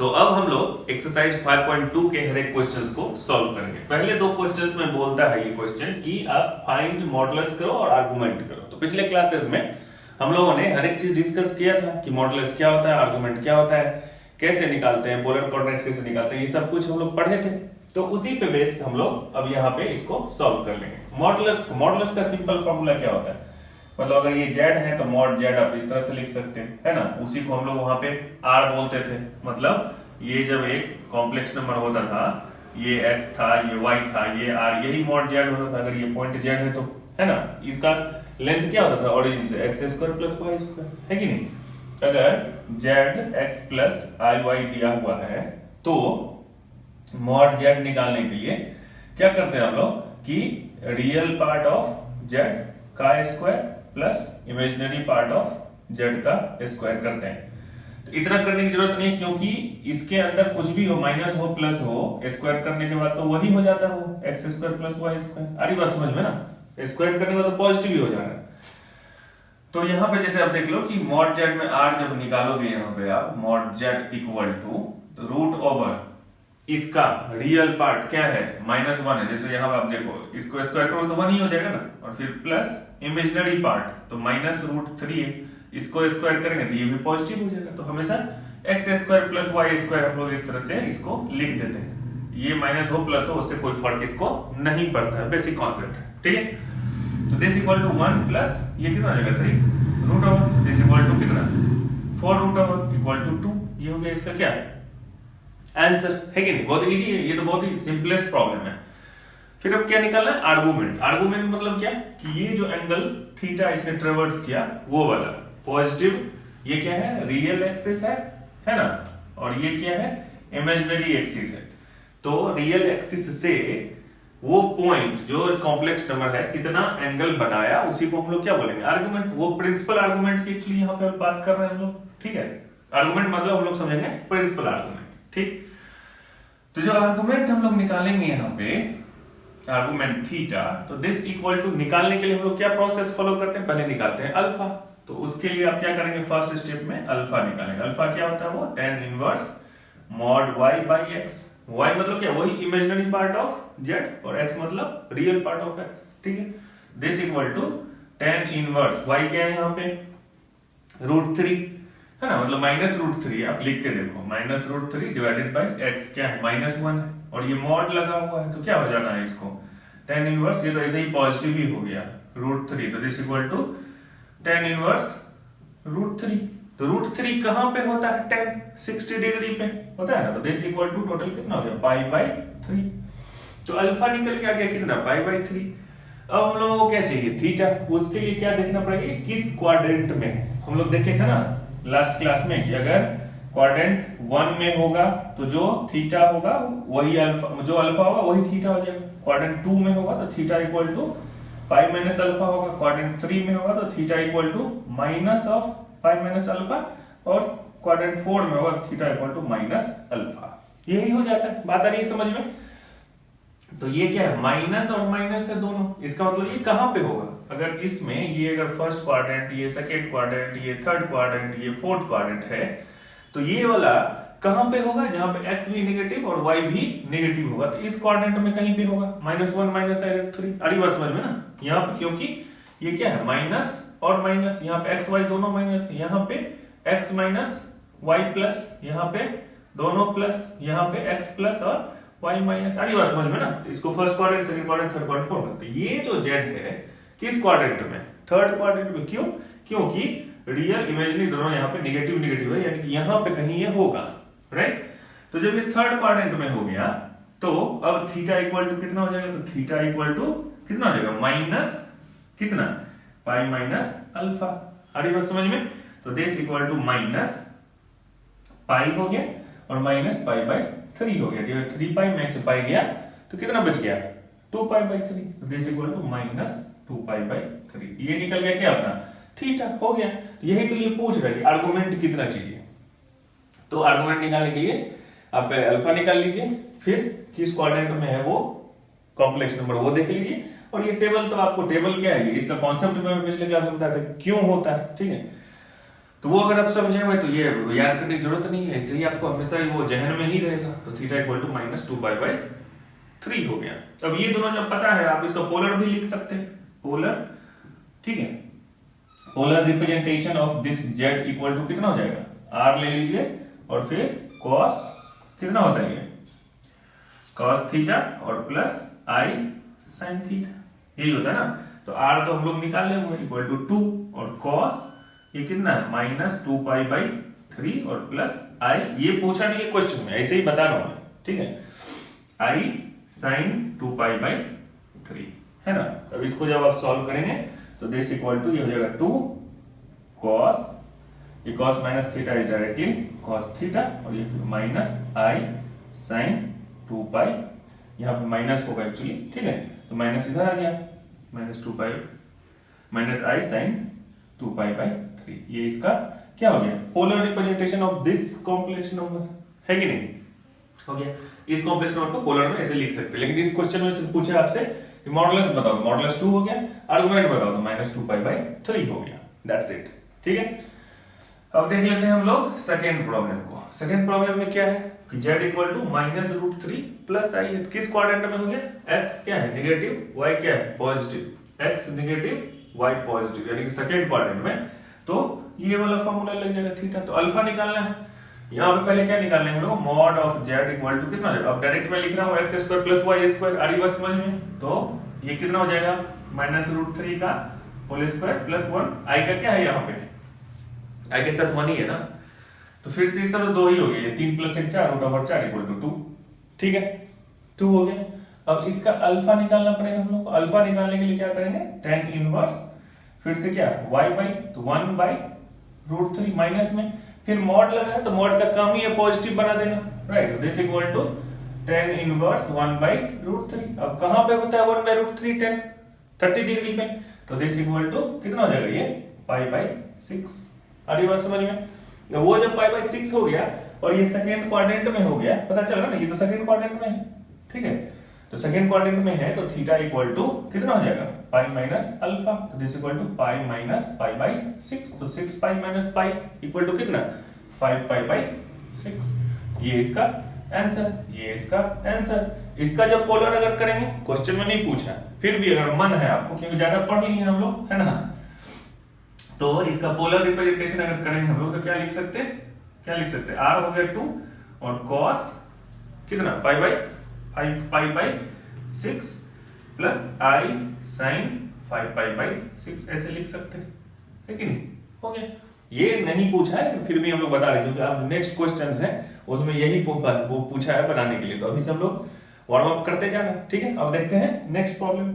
तो अब हम लोग एक्सरसाइज 5.2 के हर एक क्वेश्चंस को सॉल्व करेंगे। पहले दो क्वेश्चंस में बोलता है ये क्वेश्चन कि आप फाइंड मॉडुलस करो और आर्गुमेंट करो। तो पिछले क्लासेस में हम लोगों ने हर एक चीज डिस्कस किया था कि मॉडुलस क्या होता है, आर्गुमेंट क्या होता है, कैसे निकालते हैं, पोलर कोऑर्डिनेट्स कैसे निकालते हैं, ये सब कुछ हम लोग पढ़े थे। तो उसी पे बेस हम लोग अब यहाँ पे इसको सॉल्व कर लेंगे। मॉडुलस का सिंपल फॉर्मूला क्या होता है, मतलब अगर ये z है तो मॉड z आप इस तरह से लिख सकते हैं, है ना। उसी को हम लोग वहां पे r बोलते थे। मतलब ये जब एक कॉम्प्लेक्स नंबर होता था, ये x था, ये y था, ये r, यही मॉड z होता था। अगर ये पॉइंट z है तो, है ना। इसका लेंथ क्या होता था ओरिजिन से, x square plus y square, है कि नहीं। अगर z x plus i y दिया हुआ है तो मॉड z निकालने के लिए क्या करते हैं हम लोग कि रियल पार्ट ऑफ z का square plus imaginary part of z का स्क्वायर करते हैं। तो इतना करने की जरूरत नहीं है क्योंकि इसके अंदर कुछ भी हो, माइनस हो प्लस हो, स्क्वायर करने के बाद तो वही हो जाता है, वो x square plus y square. अरे बात समझ में ना, स्क्वायर करने के बाद तो पॉजिटिव ही हो जा रहा है। तो यहाँ पे जैसे आप देख लो कि मॉड z में r जब निकालोगे यहाँ पे आप mod z equal to root over इसका रियल पार्ट क्या है, -1 है। जैसे यहाँ पे आप देखो इसको स्क्वायर करो तो 1 ही हो जाएगा ना, और फिर प्लस इमेजिनरी पार्ट तो -√3 है, इसको स्क्वायर करेंगे तो ये भी पॉजिटिव हो जाएगा। तो हमेशा x square plus y square हम लोग इस तरह से इसको लिख देते हैं। ये माइनस हो प्लस हो उससे कोई फर्क इसको नहीं पड़ता है, बेसिक कॉन्सेप्ट है, ठीक है। तो दिस इक्वल टू 1 प्लस ये कितना आ जाएगा 3 root over this equal to कितना 4 रूट ओवर इक्वल टू 2। ये हो गया इसका क्या आंसर, है कि नहीं। बहुत इजी है, ये तो बहुत ही सिंपलेस्ट प्रॉब्लम है। फिर अब क्या निकालना है, आर्गुमेंट। आर्गुमेंट मतलब क्या कि ये जो एंगल थीटा इसने ट्रेवर्स किया वो वाला पॉजिटिव, ये क्या है रियल एक्सिस है ना, और ये क्या है इमेजिनरी एक्सिस है। तो रियल एक्सिस से वो पॉइंट जो कॉम्प्लेक्स नंबर है कितना एंगल बनाया, उसी को हम लोग क्या बोलेंगे आर्गुमेंट। वो प्रिंसिपल आर्गुमेंट की एक्चुअली यहाँ पे बात कर रहे हैं हम लोग, ठीक है। आर्गुमेंट मतलब हम लोग समझेंगे प्रिंसिपल आर्गुमेंट, ठीक। तो जो आर्गुमेंट हम लोग निकालेंगे यहाँ पे आर्गुमेंट थीटा, तो दिस इक्वल टू निकालने के लिए हम लोग क्या प्रोसेस फॉलो करते हैं, पहले निकालते हैं अल्फा। तो उसके लिए आप क्या करेंगे, फर्स्ट स्टेप में अल्फा निकालेंगे। अल्फा क्या होता है, वो tan inverse mod y by x। y मतलब क्या, वही इमेजिनरी पार्ट ऑफ z, और x मतलब रियल पार्ट ऑफ x, ठीक है। This equal to tan inverse y क्या है यहाँ पे √3, है ना, मतलब -√3 आप लिख के देखो, -√3 डिवाइडेड बाई x क्या है -1 है, और ये मॉड लगा हुआ है तो क्या हो जाना है इसको tan इनवर्स, ये तो ऐसे ही पॉजिटिव ही हो गया √3। तो this equal to tan inverse √3। तो √3 कहां पे होता है, tan 60 डिग्री पे होता है ना। तो दिस इक्वल टू टोटल कितना हो गया π/3। तो अल्फा निकल के आ गया कितना π/3। अब हम लोगों को क्या चाहिए थीटा, उसके लिए क्या देखना पड़ेगा किस क्वाड्रेंट में। हम लोग देखे थे ना लास्ट क्लास में कि अगर क्वाड्रेंट 1 में होगा तो जो थीटा होगा वही अल्फा, जो अल्फा होगा वही थीटा हो जाएगा। क्वाड्रेंट 2 में होगा तो theta equal to pi minus alpha होगा। क्वाड्रेंट 3 में होगा तो theta equal to minus of pi minus alpha, और क्वाड्रेंट 4 में होगा theta equal to minus alpha. यही हो जाता है, बात आ रही है समझ में। तो ये क्या है, माइनस और माइनस है दोनों, इसका मतलब ये कहां पे होगा, अगर इसमें ये अगर फर्स्ट क्वाड्रेंट, ये सेकंड क्वाड्रेंट, ये थर्ड क्वाड्रेंट, ये फोर्थ क्वाड्रेंट है, तो ये वाला कहां पे होगा जहां पे x भी नेगेटिव और y भी नेगेटिव होगा। तो इस क्वाड्रेंट में कहीं पे होगा -1 -3। अरे बात समझ में ना, यहाँ पे क्योंकि ये क्या है माइनस और माइनस, यहाँ पे x y दोनों माइनस, यहाँ पे x माइनस y प्लस, यहाँ पे दोनों प्लस, यहाँ पे x प्लस और y माइनस। अरे बात समझ में ना। तो इसको first quadrant, second quadrant, third quadrant, fourth quadrant. ये जो z है किस क्वाड्रेंट में, थर्ड क्वाड्रेंट में। क्यों, क्योंकि रियल इमेजिनरी दोनों यहाँ पे नेगेटिव नेगेटिव है, यानी कि यहाँ पे कहीं ये होगा, राइट। तो जब ये थर्ड क्वाड्रेंट में हो गया तो अब थीटा इक्वल टू कितना हो जाएगा, तो थीटा इक्वल टू कितना हो जाएगा माइनस कितना पाई माइनस अल्फा। अरे बात समझ में। तो this equal to minus pi हो गया और माइनस π/3 हो गया। जब 3 पाई में से पाई गया तो कितना बच गया 2 π/3। तो दिस इक्वल टू -2 π/3। ये निकल गया क्या अपना थीटा हो गया। तो यही तो ये पूछ रहा है कि आर्गुमेंट कितना चाहिए। तो आर्गुमेंट निकालने के लिए आप पहले अल्फा निकाल लीजिए, फिर किस क्वाड्रेंट में है वो कॉम्प्लेक्स नंबर वो देख लीजिए, और ये टेबल तो आपको टेबल क्या है, इसका कॉन्सेप्ट में पिछले क्लास में बताया था क्यों होता है, ठीक है। तो वो अगर आप समझे हुए तो ये याद करने की जरूरत नहीं है, ऐसे ही आपको हमेशा वो जहन में ही रहेगा। तो थीटा इक्वल टू माइनस 2π/3 हो गया। अब ये दोनों जब पता है आप इसका पोलर भी लिख सकते हैं, पोलर, ठीक है। Polar representation of this Z equal to कितना हो जाएगा, आर ले लीजिए और फिर कॉस कितना होता है ये, कॉस थीटा और प्लस आई साइन थीटा, यही होता है ना। तो आर तो हम लोग निकाल लेंगे इक्वल टू 2 और कॉस ये कितना है माइनस 2π/3 और प्लस आई, ये पूछा नहीं है क्वेश्चन में, ऐसे ही बता रहा हूं, ठीक है, आई साइन 2π/3 है ना। अब इसको जब आप सॉल्व करेंगे तो दिस इक्वल टू ये हो जाएगा 2 कॉस, ये cos minus theta is directly cos theta और ये माइनस आई साइन 2π, यहाँ पे माइनस होगा एक्चुअली, ठीक है, तो माइनस इधर आ गया, माइनस 2π माइनस आई साइन 2π/3, ये इसका क्या हो गया, polar representation of this complex number, है कि नहीं, हो गया। इस कॉम्प्लेक्स नंबर को पोलर में ऐसे लिख सकते हैं, लेकिन इस क्वेश्चन में सिर्फ पूछा आपसे कि मॉडुलस बताओ, मॉडुलस 2 हो गया, आर्गुमेंट बताओ तो माइनस 2π/3 हो गया, दैट्स इट, ठीक है। अब देख लेते हैं हम लोग सेकेंड प्रॉब्लम को। सेकेंड प्रॉब्लम में क्या है कि z इक्वल टू -√3 प्लस आई, किस क्वाड्रेंट में हो गया, x क्या है नेगेटिव, y क्या है positive, x negative y positive, यानी कि सेकेंड क्वाड्रेंट में। तो ये वाला फार्मूला लग जाएगा थीटा, तो अल्फा निकालना है। यहाँ पे पहले क्या निकालना है हम लोग, mod of z equal to कितना, अब डायरेक्ट में लिख रहा हूँ x² + y², आ रही बात समझ में, तो ये कितना हो जाएगा -√3 का होल स्क्वायर प्लस 1, आई का क्या है यहाँ पे, आई के साथ 1 ही है ना, तो फिर से इसका तो 2 ही हो गया, 3 + 1 4 √4 = 2, ठीक है, 2 हो गया। अब इसका अल्फा निकालना पड़ेगा हम लोग को, अल्फा निकालने के लिए क्या करेंगे, tan इनवर्स, फिर से क्या y बाई, तो 1/√3 माइनस में, फिर मॉड लगा है तो मॉड का काम ही है पॉजिटिव बना देना, right, this equal to tan inverse 1/√3। अब कहां पे होता है 1/√3, tan 30 डिग्री पे, तो दिस इक्वल टू कितना हो जाएगा ये π/6, आ रही बात समझ में। वो जब π/6 हो गया और ये सेकंड क्वाड्रेंट में हो गया, पता चल रहा ना, ये तो सेकंड क्वाड्रेंट में है, ठीक है, तो सेकंड क्वाड्रेंट में है तो थीटा इक्वल टू कितना हो जाएगा पाई माइनस अल्फा, तो this equal to pi minus π/6, तो 6π - π इक्वल टू कितना 5π/6, ये इसका आंसर, ये इसका आंसर। इसका जब पोलर अगर करेंगे, क्वेश्चन में नहीं पूछा, फिर भी अगर मन है आपको, क्योंकि ज्यादा पढ़ लिए हम लोग, है ना, तो इसका पोलर रिप्रेजेंटेशन अगर करेंगे हम लोग तो क्या लिख सकते हैं, क्या लिख सकते हैं, r हो गया 2 और cos कितना π/6 प्लस i sin 5π/6, ऐसे लिख सकते हैं, है कि नहीं, हो गया। ये नहीं पूछा है लेकिन फिर भी हम लोग बता रहे हैं, क्योंकि अब नेक्स्ट क्वेश्चंस हैं उसमें यही पूछा है बनाने के लिए, तो अभी से हम लोग वार्म अप करते जाना, ठीक है। अब देखते हैं नेक्स्ट प्रॉब्लम।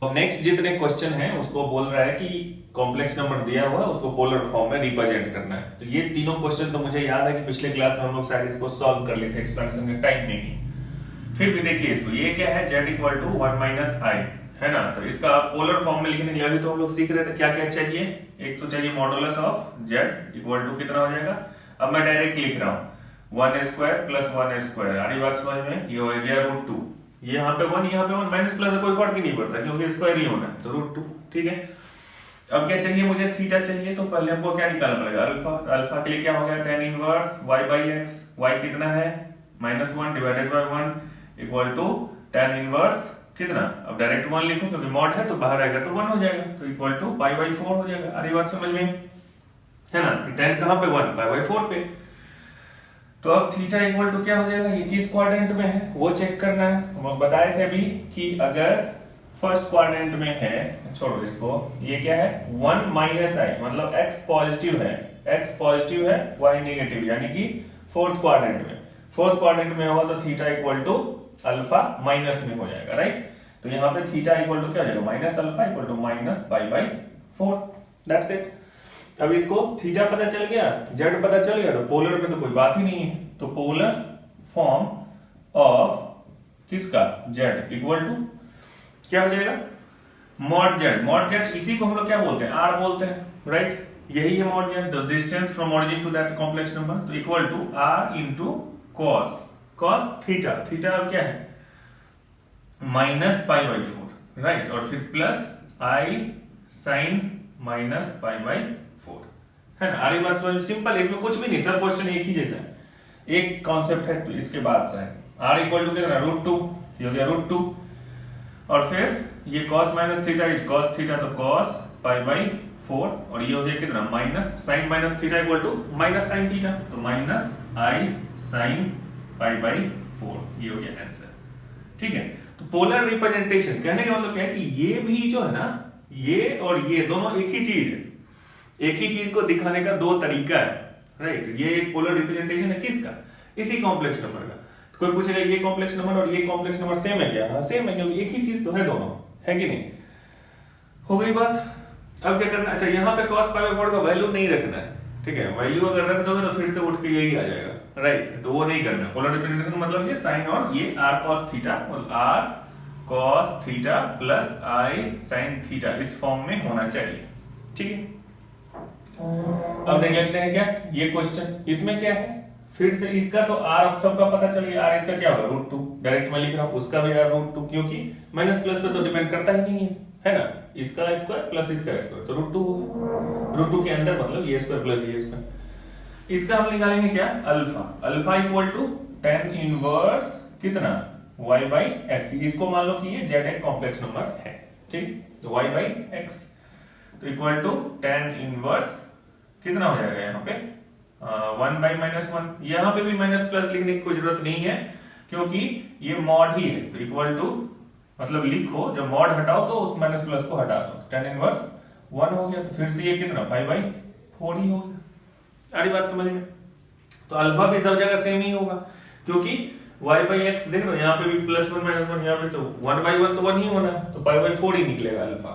तो नेक्स्ट जितने क्वेश्चन हैं उसको बोल रहा है कि कॉम्प्लेक्स नंबर दिया हुआ है उसको पोलर फॉर्म में रिप्रेजेंट करना है। तो ये तीनों क्वेश्चन तो मुझे याद है कि पिछले क्लास में हम लोग शायद इसको सॉल्व कर लिए थे एक्सपेंशन के टाइम में ही, फिर भी देखिए इसको, ये क्या है z इक्वल टू 1 - i, है ना, तो इसका पोलर फॉर्म में लिखने के लिए अभी तो हम लोग सीख रहे थे क्या क्या चाहिए, एक तो चाहिए modulus of z equal to कितना हो जाएगा, अब मैं डायरेक्ट लिख रहा हूँ 1² + 1², आ रही बात समझ में, ये हो गया √2, ये यहाँ पे 1 यहाँ पे 1, माइनस प्लस कोई फर्क ही नहीं पड़ता क्योंकि स्क्वायर ही होना है, तो √2, ठीक है। अब क्या चाहिए मुझे, थीटा चाहिए, तो पहले हमको क्या निकालना पड़ेगा, अल्फा, अल्फा के लिए क्या हो गया tan इनवर्स y/x, y कितना है -1 divided by 1 equal to tan inverse कितना, अब डायरेक्ट 1 लिखो क्योंकि मॉड है तो बाहर आएगा तो 1 हो जाएगा, तो इक्वल टू π/4 हो जाएगा, अरे बात समझ में है ना, कि tan कहां पे 1 π/4 पे। तो अब थीटा इक्वल टू क्या हो जाएगा, ये किस क्वाड्रेंट में है वो चेक करना है। हम बताए थे अभी कि अगर फर्स्ट क्वाड्रेंट में है, छोड़ो इसको, ये क्या है 1 - i, मतलब x पॉजिटिव है, x पॉजिटिव है y नेगेटिव, यानी कि फोर्थ क्वाड्रेंट में, फोर्थ क्वाड्रेंट में होगा तो theta equal to alpha minus में हो जाएगा, राइट। तो यहाँ पे थीटा इक्वल टू क्या हो जाएगा minus alpha equal to -π/4, that's it. अब इसको थीटा पता चल गया, z पता चल गया, तो पोलर में तो कोई बात ही नहीं है, तो पोलर फॉर्म ऑफ किसका z इक्वल टू क्या हो जाएगा मॉड z, मॉड z इसी को हम लोग क्या बोलते हैं, r बोलते हैं, राइट, यही है mod z, the distance from origin to that complex number, तो equal to r into cos theta, theta अब क्या है -π/4, राइट, और फिर प्लस i sin -π/4, है ना। आर इनवर्स वाई सिंपल, इसमें कुछ भी नहीं, सब क्वेश्चन एक ही जैसा है, एक कॉन्सेप्ट है। तो इसके बाद से आर इक्वल टू कितना, √2, ये हो गया √2, और फिर ये cos minus theta is cos theta, तो cos पाई बाई 4, और ये हो गया कितना, minus sine minus theta equal to minus sine theta, तो minus i sine pi by 4, ये हो गया आंसर। ठीक है, तो पोलर रिप्रेजेंटेशन कहने का मतलब क्या है कि ये भी जो है ना, ये और ये दोनों एक ही चीज है, एक ही चीज को दिखाने का दो तरीका है, राइट। ये एक पोलर रिप्रेजेंटेशन है किसका, इसी कॉम्प्लेक्स नंबर का। तो कोई पूछेगा ये कॉम्प्लेक्स नंबर और ये कॉम्प्लेक्स नंबर सेम है क्या, हाँ सेम है, क्योंकि एक ही चीज तो है दोनों, है कि नहीं। हो गई बात। अब क्या करना, अच्छा यहाँ पे cos पाई बाई 4 का वैल्यू नहीं रखना है, ठीक है। वैल्यू अगर रख दोगे तो फिर से उठ के यही आ जाएगा, राइट, तो वो नहीं करना। पोलर रिप्रेजेंटेशन मतलब ये साइन और ये r cos थीटा और r cos theta plus i sin theta इस फॉर्म में होना चाहिए, ठीक है। अब देख लेते हैं क्या ये क्वेश्चन, इसमें क्या है, फिर से इसका तो r सबका पता चल गया, r इसका क्या होगा √2, डायरेक्ट मैं लिख रहा हूं, उसका भी √2, क्योंकि माइनस प्लस पे तो डिपेंड करता ही नहीं है ना। इसका स्क्वायर प्लस इसका स्क्वायर तो √2 होगा, √2 के अंदर मतलब ये स्क्वायर प्लस ये स्क्वायर। इसका हम निकालेंगे क्या, alpha, alpha equal to tan inverse कितना y बाई x, इसको मान लो कि ये z एक कॉम्प्लेक्स नंबर है, ठीक, तो y बाई x तो इक्वल टू tan इनवर्स कितना हो जाएगा यहाँ पे 1 बाई -1, यहाँ पे भी माइनस प्लस लिखने की कोई जरूरत नहीं है क्योंकि ये मॉड ही है, तो इक्वल टू मतलब लिखो, जब मॉड हटाओ तो उस माइनस प्लस को हटा दो, tan इनवर्स 1 हो गया, तो फिर से ये कितना π/4 ही होगा। सारी बात समझ में। तो अल्फा भी सब जगह सेम ही होगा क्योंकि y बाई x देख लो, यहाँ पे भी +1 -1, यहाँ पे तो 1/1 तो 1 ही होना है, तो π/4 ही निकलेगा अल्फा।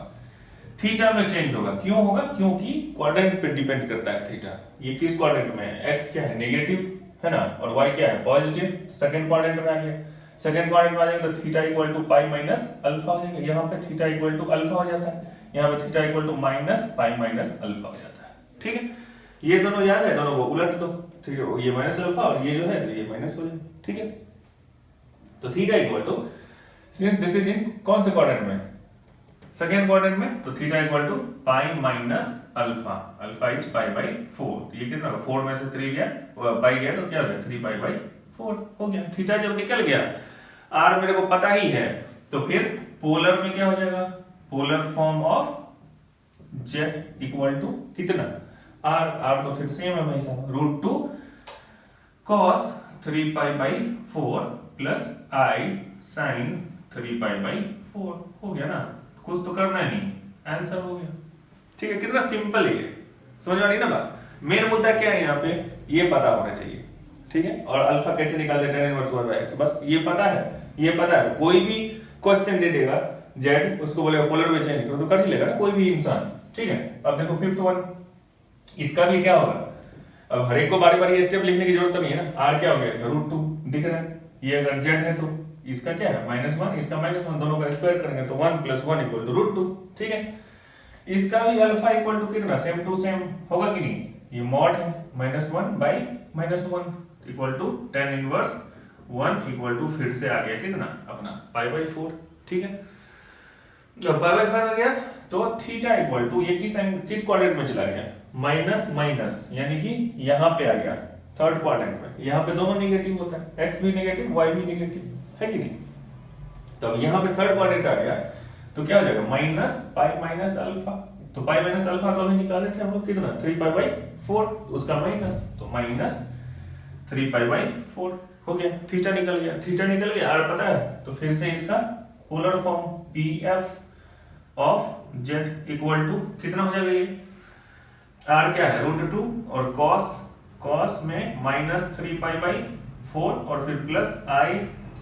थीटा में चेंज होगा, क्यों होगा, क्योंकि क्वाड्रेंट पे डिपेंड करता है थीटा। ये किस क्वाड्रेंट में है, x क्या है नेगेटिव है ना, और y क्या है पॉजिटिव, सेकंड क्वाड्रेंट में आ गया। सेकंड क्वाड्रेंट में आ जाएगा तो theta equal to pi minus alpha हो जाएगा, यहाँ पे थीटा इक्वल टू अल्फा हो जाता है, यहाँ पे theta equal to minus pi minus alpha हो जाता है, ठीक है। ये दोनों याद है, दोनों को उलट दो, ठीक है, ये माइनस अल्फा और ये जो है तो ये माइनस हो जाएगा, ठीक है। तो theta equal to, since this is in कौन से क्वाड्रेंट में, सेकंड क्वाड्रेंट में, तो theta equal to pi minus alpha, alpha is π/4, तो ये कितना होगा, 4 में से 3 गया, पाई गया, तो क्या हो गया 3π/4 हो गया। थीटा जब निकल गया, r मेरे को पता ही है, तो फिर पोलर में क्या हो जाएगा, polar form of z equal to कितना, r तो फिर सेम है भाई साहब, √2 cos 3π/4 प्लस i sin 3π/4 हो गया ना, कुछ तो करना नहीं, आंसर हो गया, ठीक है। कितना सिंपल है ये, समझ में आ रही ना बात। मेन मुद्दा क्या है यहाँ पे, ये पता होना चाहिए, ठीक है। और अल्फा कैसे निकालते हैं, tan इनवर्स 1/x, बस ये पता है, ये पता है। कोई भी क्वेश्चन दे देगा z, उसको बोलेगा पोलर में चेंज करो तो कर ही लेगा ना कोई भी इंसान, ठीक है। अब देखो फिफ्थ वन, इसका भी क्या होगा, अब हर एक को बारी बारी स्टेप लिखने की जरूरत नहीं है ना। r क्या हो गया इसका √2 दिख रहा है, ये अगर z है तो इसका क्या है -1, इसका -1, दोनों का स्क्वायर करेंगे तो 1 + 1 = √2, ठीक है। इसका भी अल्फा इक्वल टू कितना, सेम टू सेम होगा कि नहीं, ये मॉड है, -1 by -1 equal to tan inverse 1 equal to फिर से आ गया कितना अपना π/4, ठीक है। जब π/4 आ गया तो थीटा इक्वल टू ये किस क्वाड्रेंट में चला गया, माइनस माइनस, यानी कि यहाँ पे आ गया थर्ड क्वाड्रेंट में, यहाँ पे दोनों नेगेटिव होता है, x भी नेगेटिव y भी नेगेटिव, है कि नहीं। तो अब यहाँ पे थर्ड क्वाड्रेंट आ गया तो क्या हो जाएगा, माइनस पाई माइनस अल्फा, तो पाई माइनस अल्फा तो अभी निकाले थे हम लोग कितना 3π/4, उसका माइनस, तो माइनस 3π/4 हो गया। थीटा निकल गया, थीटा निकल गया, r पता है, तो फिर से इसका polar form pf of z equal to कितना हो जाएगा, ये r क्या है √2 और cos में -3π/4 और फिर प्लस i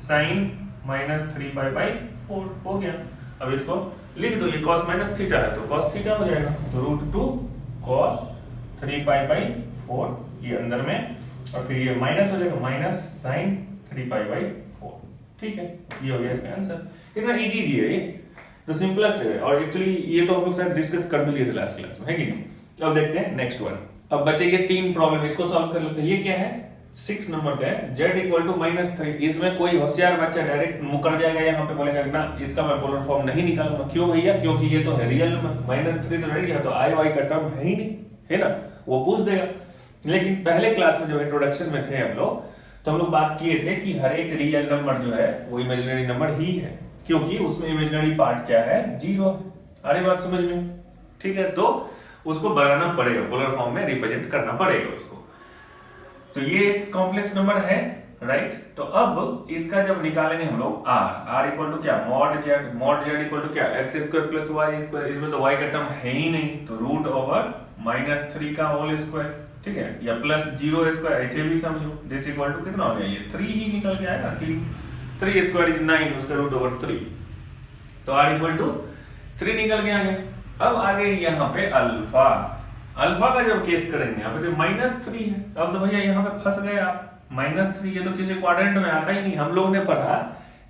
sin -3π/4 हो गया। अब इसको लिख दो, ये cos माइनस थीटा है तो cos थीटा हो जाएगा, तो √2 cos 3π/4 ये अंदर में, और फिर ये माइनस हो जाएगा माइनस sin 3π/4, ठीक है। ये हो गया इसका आंसर, इतना इजी है ये, तो सिंपलेस्ट है। और एक्चुअली ये तो हम लोग शायद डिस्कस कर भी लिए थे लास्ट क्लास में, है कि नहीं। अब देखते हैं नेक्स्ट वन। अब बचे ये तीन प्रॉब्लम, इसको सॉल्व कर लेते हैं। ये क्या है, 6 नंबर का है, z इक्वल टू -3। इसमें कोई होशियार बच्चा डायरेक्ट मुकर जाएगा, यहाँ पे बोलेगा ना इसका मैं पोलर फॉर्म नहीं निकालूंगा। क्यों भैया, क्योंकि ये तो है रियल में, -3 तो रहेगा, तो i y का टर्म है ही नहीं, है ना। वो पूछ देगा। लेकिन पहले क्लास में जब इंट्रोडक्शन में थे हम लोग, तो हम लोग बात किए थे कि हर एक रियल नंबर जो है वो इमेजिनरी नंबर ही है, क्योंकि उसमें इमेजिनरी पार्ट क्या है, 0 है। आ रही बात समझ में? ठीक है, तो उसको बनाना पड़ेगा, पोलर फॉर्म में रिप्रेजेंट करना पड़ेगा उसको। तो ये कॉम्प्लेक्स नंबर है, राइट। तो अब इसका जब निकालेंगे हम लोग आर इक्वल टू क्या, मॉड जेड इक्वल टू क्या, x square plus y square. इसमें तो वाई का टर्म है ही नहीं, तो रूट ओवर -3 का होल स्क्वायर, ठीक है, या प्लस 0 स्क्वायर, ऐसे भी समझो। दिस इक्वल टू कितना हो गया, ये 3 ही निकल के आएगा। 3 स्क्वायर इज 9, उसका रूट ओवर 3, तो आर इक्वल टू 3 निकल के आ गया। अब आगे यहाँ पे अल्फा का जब केस करेंगे, यहाँ पे तो -3 है। अब तो भैया यहाँ पे फंस गए आप, -3 ये तो किसी क्वाड्रेंट में आता ही नहीं। हम लोग ने पढ़ा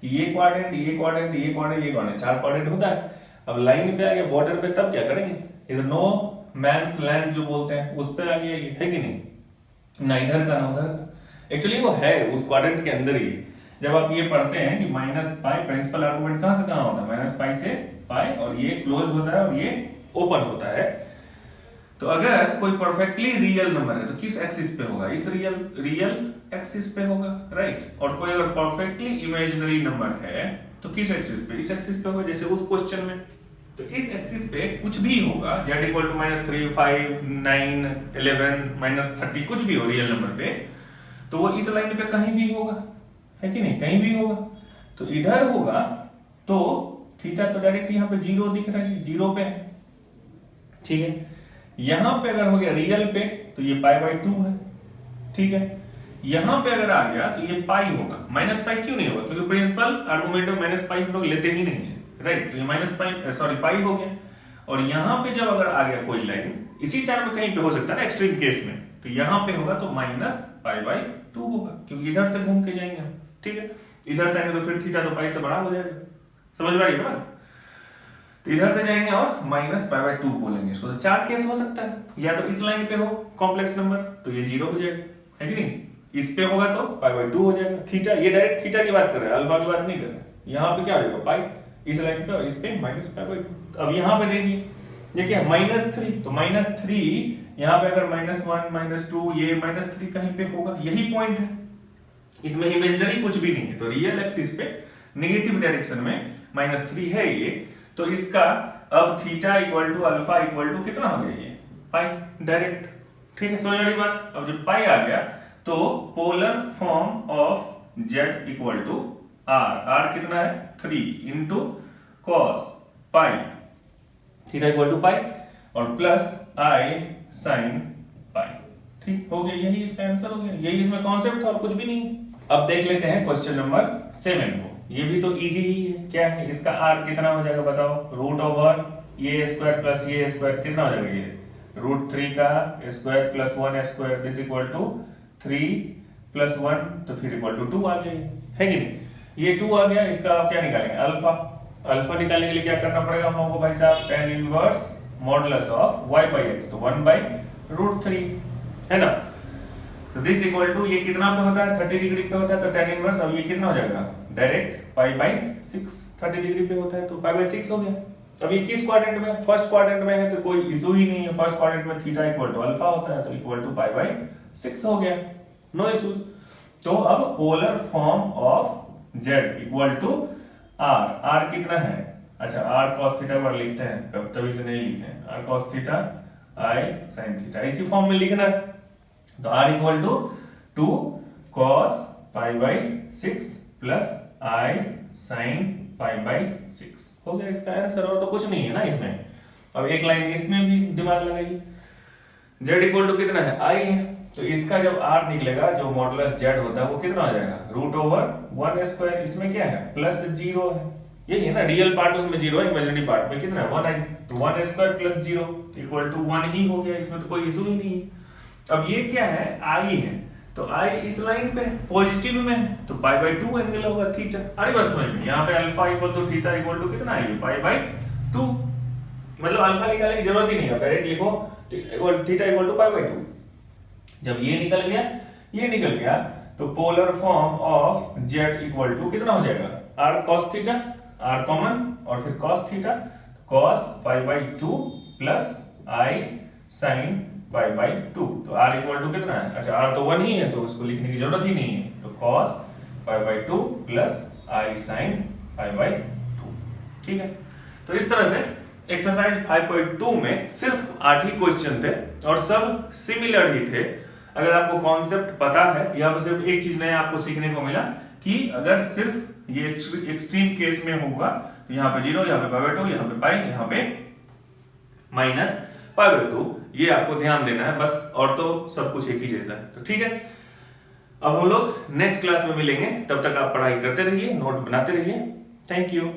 कि ये क्वाड्रेंट, ये क्वाड्रेंट, ये क्वाड्रेंट, ये क्वाड्रेंट, 4 क्वाड्रेंट होता है। अब लाइन पे आ गया, बॉर्डर पे, तब क्या करेंगे, इधर नो मैंस लैंड जो बोलते हैं उस पे आ गया, ये है कि नहीं, ना इधर का ना उधर का। एक्चुअली वो है उस क्वाड्रेंट के अंदर ही। जब आप ये पढ़ते हैं कि -पाई प्रिंसिपल आर्गुमेंट कहां से कहां होता है, -पाई से पाई, और ये क्लोज्ड होता है और ये ओपन होता है। तो अगर कोई परफेक्टली रियल नंबर है तो किस एक्सिस पे होगा, इस रियल एक्सिस पे होगा, राइट। और कोई अगर परफेक्टली इमेजिनरी नंबर है तो किस एक्सिस पे, इस एक्सिस पे होगा, जैसे उस क्वेश्चन में। तो इस एक्सिस पे कुछ भी होगा, z इक्वल टू -3, 5, 9, 11, -30, कुछ भी हो रियल नंबर पे, तो वो इस लाइन पे कहीं भी होगा, है कि नहीं, कहीं भी होगा। तो इधर होगा तो थीटा तो डायरेक्ट यहाँ पे 0 दिख रहा है, 0 पे है, ठीक है। यहां पे अगर हो गया रियल पे तो ये π/2 है, ठीक है। यहां पे अगर आ गया तो ये पाई होगा, -पाई क्यों नहीं होगा, क्योंकि प्रिंसिपल आर्गुमेंट में -पाई हम लोग लेते ही नहीं है, राइट। तो ये पाई हो गया। और यहां पे जब अगर आ गया कोई लाइन, इसी चार्ट में कहीं पे हो सकता है ना एक्सट्रीम केस में, तो यहां पे होगा तो -π/2 होगा, क्योंकि इधर से घूम के जाएंगे हम, ठीक है। इधर से आएंगे तो फिर थीटा तो पाई से बड़ा हो जाएगा, समझ में आ रही है बात। तो इधर से जाएंगे और -π/2 बोलेंगे इसको। तो 4 केस हो सकता है, या तो इस लाइन पे हो कॉम्प्लेक्स नंबर तो ये 0 हो जाएगा, है कि नहीं, इस पे होगा तो π/2 हो जाएगा। थीटा, ये डायरेक्ट थीटा की बात कर रहे हैं, अल्फा की बात नहीं कर रहे हैं। यहाँ पे क्या हो जाएगा, पाई इस लाइन पे और इस पे -π/2। अब यहाँ पे देखिए ये क्या है, -3, तो -3 यहाँ पे अगर -1, -2, ये -3 कहीं पे होगा, यही पॉइंट है। इसमें इमेजिनरी कुछ भी नहीं है, तो रियल एक्सिस पे नेगेटिव डायरेक्शन में -3 है ये। तो इसका अब theta equal to alpha equal to कितना हो गया, ये पाई डायरेक्ट, ठीक है, समझ रही बात। अब जब पाई आ गया तो polar form of z equal to r कितना है, 3 into cos pi theta equal to pi और प्लस आई साइन पाई, ठीक हो गया। यही इसका आंसर हो गया, यही इसमें कॉन्सेप्ट था और कुछ भी नहीं। अब देख लेते हैं क्वेश्चन नंबर 7 को। ये भी तो इजी ही है, क्या है इसका r कितना हो जाएगा बताओ, रूट ओवर ये स्क्वायर प्लस ये स्क्वायर कितना हो जाएगा, ये √3 का square plus 1 square, this equal to 3 प्लस 1, तो फिर इक्वल टू 2 आ गया, है कि नहीं। ये 2 आ गया, इसका आप क्या निकालेंगे, अल्फा निकालने के लिए क्या करना पड़ेगा हम लोगों को भाई साहब, tan inverse modulus of y/x, तो 1/√3 है ना। तो दिस इक्वल टू ये कितना पे होता है, 30 डिग्री पे होता है, तो tan इनवर्स अब ये कितना हो जाएगा, डायरेक्ट π/6, 30 डिग्री पे होता है तो π/6 हो गया। अब ये किस क्वाड्रेंट में, फर्स्ट क्वाड्रेंट में है, तो कोई इशू ही नहीं है। फर्स्ट क्वाड्रेंट में थीटा इक्वल टू अल्फा होता है, तो इक्वल टू π/6 हो गया, नो इश्यूज। तो अब polar form of z equal to r कितना है, अच्छा r cos थीटा पर लिखते हैं, तभी से नहीं लिखे r cos theta i sin थीटा, इसी फॉर्म में लिखना है। तो r equal to 2 cos π/6 plus i sin π/6 हो गया इसका आंसर, और तो कुछ नहीं है ना इसमें। अब एक लाइन इसमें भी दिमाग लगाइए, z इक्वल टू कितना है, i है, तो इसका जब r निकलेगा जो मॉडुलस z होता है वो कितना आ जाएगा, √1 स्क्वायर, इसमें क्या है प्लस 0 है, यही है ना, रियल पार्ट उसमें 0 है, इमेजिनरी पार्ट में कितना है 1i, तो 1 स्क्वायर प्लस 0 तो इक्वल टू 1 ही हो गया, इसमें तो कोई इशू ही नहीं है। अब ये क्या है, i है, तो i इस लाइन पे पॉजिटिव में, तो π/2 एंगल होगा थीटा। अरे बस में यहाँ पे alpha equal to theta equal to कितना है, π/2, मतलब अल्फा निकालने की जरूरत ही नहीं है, डायरेक्ट लिखो थीटा इक्वल टू π/2। जब ये निकल गया तो polar form of z equal to कितना हो जाएगा, r cos theta, r common और फिर cos theta, cos π/2 plus i sin pi by 2। तो r इक्वल टू कितना है, अच्छा r तो 1 ही है तो उसको लिखने की जरूरत ही नहीं है, तो cos pi by 2 plus i sin pi by 2। ठीक है, तो इस तरह से एक्सरसाइज 5.2 में सिर्फ 8 ही क्वेश्चन थे और सब सिमिलर ही थे। अगर आपको कॉन्सेप्ट पता है, यहाँ पर सिर्फ एक चीज नया आपको सीखने को मिला कि अगर सिर्फ ये एक्सट्रीम केस में होगा तो यहाँ पे 0, यहाँ पे पाई बाई 2, यहाँ पे पाई, यहाँ पे माइनस पाई बाई 2, ये आपको ध्यान देना है बस, और तो सब कुछ एक ही जैसा है। तो ठीक है, अब हम लोग नेक्स्ट क्लास में मिलेंगे, तब तक आप पढ़ाई करते रहिए, नोट बनाते रहिए। Thank you.